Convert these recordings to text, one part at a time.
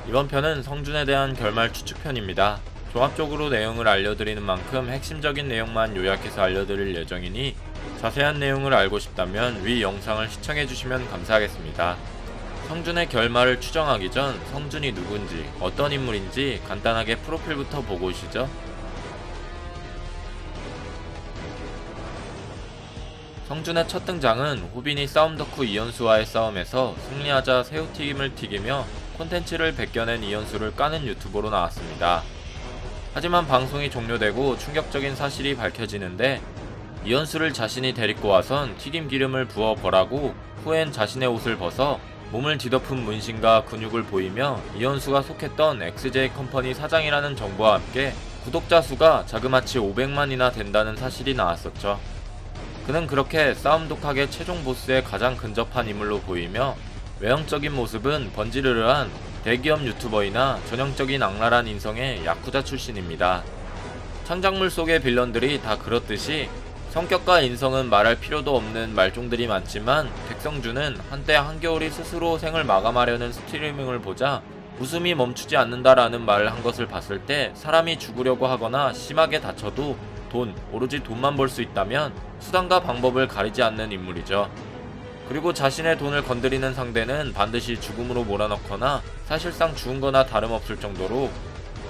이번 편은 성준에 대한 결말 추측편입니다. 종합적으로 내용을 알려드리는 만큼 핵심적인 내용만 요약해서 알려드릴 예정이니 자세한 내용을 알고 싶다면 위 영상을 시청해주시면 감사하겠습니다. 성준의 결말을 추정하기 전 성준이 누군지 어떤 인물인지 간단하게 프로필부터 보고 오시죠. 성준의 첫 등장은 호빈이 싸움 덕후 이현수와의 싸움에서 승리하자 새우튀김을 튀기며 콘텐츠를 베껴낸 이현수를 까는 유튜버로 나왔습니다. 하지만 방송이 종료되고 충격적인 사실이 밝혀지는데 이현수를 자신이 데리고 와선 튀김 기름을 부어 벌하고 후엔 자신의 옷을 벗어 몸을 뒤덮은 문신과 근육을 보이며 이현수가 속했던 XJ 컴퍼니 사장이라는 정보와 함께 구독자 수가 자그마치 500만이나 된다는 사실이 나왔었죠. 그는 그렇게 싸움 독학의 최종 보스에 가장 근접한 인물로 보이며 외형적인 모습은 번지르르한 대기업 유튜버이나 전형적인 악랄한 인성의 야쿠자 출신입니다. 창작물 속의 빌런들이 다 그렇듯이 성격과 인성은 말할 필요도 없는 말종들이 많지만 백성준은 한때 한겨울이 스스로 생을 마감하려는 스트리밍을 보자 웃음이 멈추지 않는다라는 말을 한 것을 봤을 때 사람이 죽으려고 하거나 심하게 다쳐도 오로지 돈만 벌 수 있다면 수단과 방법을 가리지 않는 인물이죠. 그리고 자신의 돈을 건드리는 상대는 반드시 죽음으로 몰아넣거나 사실상 죽은 거나 다름없을 정도로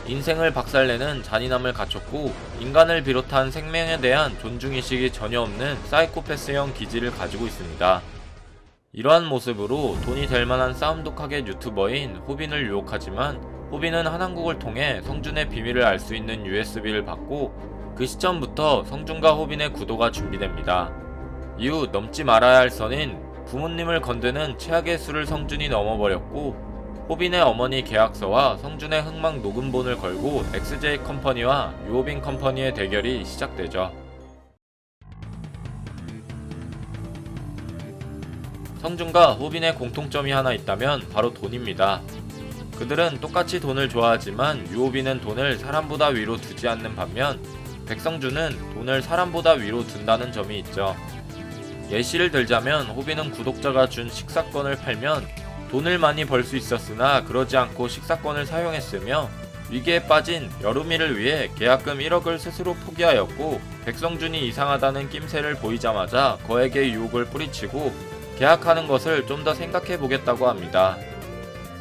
인생을 박살내는 잔인함을 갖췄고 인간을 비롯한 생명에 대한 존중의식이 전혀 없는 사이코패스형 기질을 가지고 있습니다. 이러한 모습으로 돈이 될 만한 싸움 독학의 유튜버인 호빈을 유혹하지만 호빈은 한한국을 통해 성준의 비밀을 알 수 있는 USB를 받고 그 시점부터 성준과 호빈의 구도가 준비됩니다. 이후 넘지 말아야 할 선인 부모님을 건드는 최악의 수를 성준이 넘어버렸고 호빈의 어머니 계약서와 성준의 흥망 녹음본을 걸고 XJ 컴퍼니와 유호빈 컴퍼니의 대결이 시작되죠. 성준과 호빈의 공통점이 하나 있다면 바로 돈입니다. 그들은 똑같이 돈을 좋아하지만 유호빈은 돈을 사람보다 위로 두지 않는 반면 백성준은 돈을 사람보다 위로 둔다는 점이 있죠. 예시를 들자면 호빈은 구독자가 준 식사권을 팔면 돈을 많이 벌 수 있었으나 그러지 않고 식사권을 사용했으며 위기에 빠진 여름이를 위해 계약금 1억을 스스로 포기하였고 백성준이 이상하다는 낌새를 보이자마자 거액의 유혹을 뿌리치고 계약하는 것을 좀 더 생각해 보겠다고 합니다.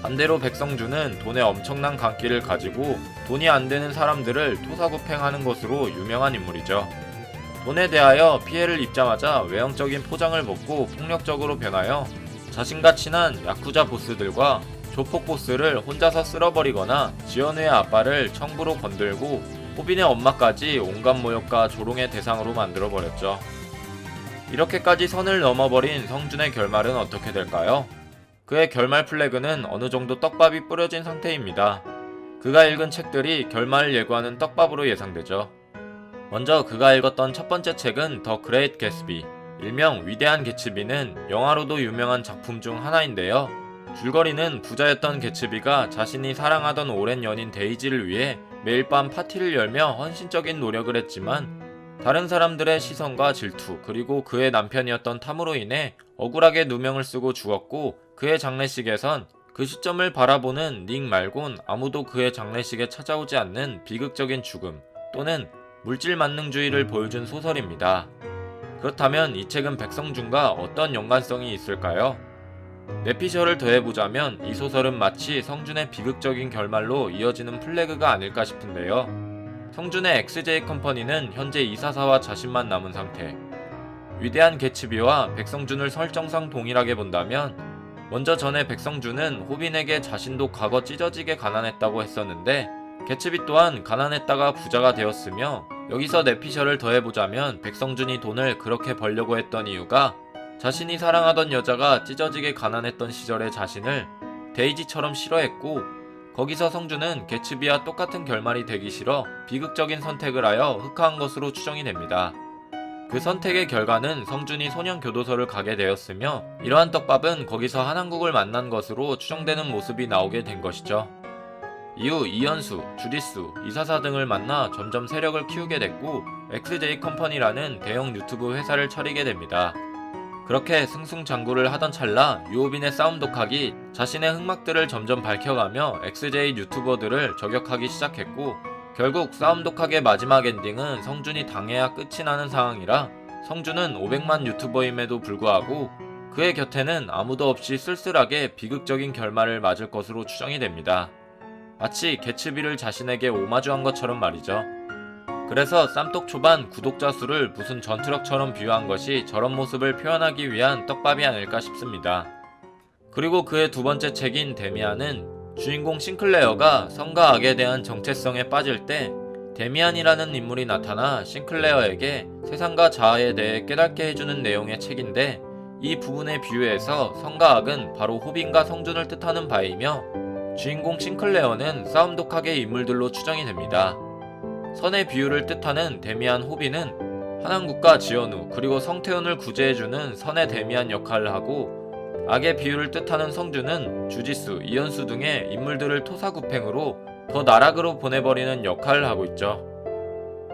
반대로 백성준은 돈에 엄청난 강기를 가지고 돈이 안 되는 사람들을 토사구팽하는 것으로 유명한 인물이죠. 돈에 대하여 피해를 입자마자 외형적인 포장을 벗고 폭력적으로 변하여 자신과 친한 야쿠자 보스들과 조폭 보스를 혼자서 쓸어버리거나 지연우의 아빠를 청부로 건들고 호빈의 엄마까지 온갖 모욕과 조롱의 대상으로 만들어버렸죠. 이렇게까지 선을 넘어버린 성준의 결말은 어떻게 될까요? 그의 결말 플래그는 어느 정도 떡밥이 뿌려진 상태입니다. 그가 읽은 책들이 결말을 예고하는 떡밥으로 예상되죠. 먼저 그가 읽었던 첫 번째 책은 더 그레이트 개츠비, 일명 위대한 개츠비는 영화로도 유명한 작품 중 하나인데요. 줄거리는 부자였던 개츠비가 자신이 사랑하던 오랜 연인 데이지를 위해 매일 밤 파티를 열며 헌신적인 노력을 했지만 다른 사람들의 시선과 질투 그리고 그의 남편이었던 탐으로 인해 억울하게 누명을 쓰고 죽었고 그의 장례식에선 그 시점을 바라보는 닉 말곤 아무도 그의 장례식에 찾아오지 않는 비극적인 죽음 또는 물질 만능주의를 보여준 소설입니다. 그렇다면 이 책은 백성준과 어떤 연관성이 있을까요? 내피셜을 더해보자면 이 소설은 마치 성준의 비극적인 결말로 이어지는 플래그가 아닐까 싶은데요. 성준의 XJ 컴퍼니는 현재 이사사와 자신만 남은 상태. 위대한 개츠비와 백성준을 설정상 동일하게 본다면 먼저 전에 백성준은 호빈에게 자신도 과거 찢어지게 가난했다고 했었는데 개츠비 또한 가난했다가 부자가 되었으며 여기서 내피셜을 더해보자면 백성준이 돈을 그렇게 벌려고 했던 이유가 자신이 사랑하던 여자가 찢어지게 가난했던 시절의 자신을 데이지처럼 싫어했고 거기서 성준은 개츠비와 똑같은 결말이 되기 싫어 비극적인 선택을 하여 흑화한 것으로 추정이 됩니다. 그 선택의 결과는 성준이 소년교도소를 가게 되었으며 이러한 떡밥은 거기서 한한국을 만난 것으로 추정되는 모습이 나오게 된 것이죠. 이후 이현수, 주지수, 이사사 등을 만나 점점 세력을 키우게 됐고 XJ 컴퍼니라는 대형 유튜브 회사를 차리게 됩니다. 그렇게 승승장구를 하던 찰나 유호빈의 싸움 독학이 자신의 흑막들을 점점 밝혀가며 XJ 유튜버들을 저격하기 시작했고, 결국 싸움 독학의 마지막 엔딩은 성준이 당해야 끝이 나는 상황이라 성준은 500만 유튜버임에도 불구하고 그의 곁에는 아무도 없이 쓸쓸하게 비극적인 결말을 맞을 것으로 추정이 됩니다. 마치 개츠비를 자신에게 오마주한 것처럼 말이죠. 그래서 쌈독 초반 구독자 수를 무슨 전투력처럼 비유한 것이 저런 모습을 표현하기 위한 떡밥이 아닐까 싶습니다. 그리고 그의 두 번째 책인 데미안은 주인공 싱클레어가 성과 악에 대한 정체성에 빠질 때 데미안이라는 인물이 나타나 싱클레어에게 세상과 자아에 대해 깨닫게 해주는 내용의 책인데, 이 부분의 비유에서 성과 악은 바로 호빈과 성준을 뜻하는 바이며 주인공 싱클레어는 싸움 독학의 인물들로 추정이 됩니다. 선의 비유를 뜻하는 데미안 호빈은 한한국과 지현우 그리고 성태훈을 구제해주는 선의 데미안 역할을 하고, 악의 비유를 뜻하는 성준은 주지수, 이현수 등의 인물들을 토사구팽으로 더 나락으로 보내버리는 역할을 하고 있죠.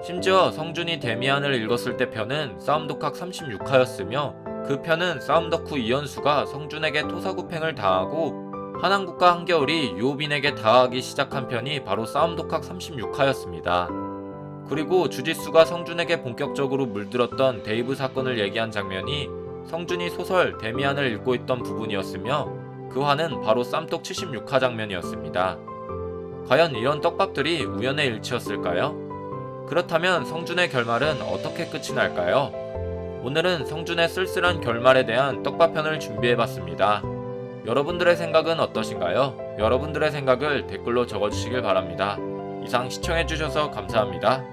심지어 성준이 데미안을 읽었을 때 편은 싸움 독학 36화였으며 그 편은 싸움 덕후 이현수가 성준에게 토사구팽을 당하고 한한국과 한겨울이 유호빈에게 당하기 시작한 편이 바로 싸움 독학 36화였습니다. 그리고 주지수가 성준에게 본격적으로 물들었던 데이브 사건을 얘기한 장면이 성준이 소설 데미안을 읽고 있던 부분이었으며, 그 화는 바로 쌈독 76화 장면이었습니다. 과연 이런 떡밥들이 우연의 일치였을까요? 그렇다면 성준의 결말은 어떻게 끝이 날까요? 오늘은 성준의 쓸쓸한 결말에 대한 떡밥편을 준비해봤습니다. 여러분들의 생각은 어떠신가요? 여러분들의 생각을 댓글로 적어주시길 바랍니다. 이상 시청해주셔서 감사합니다.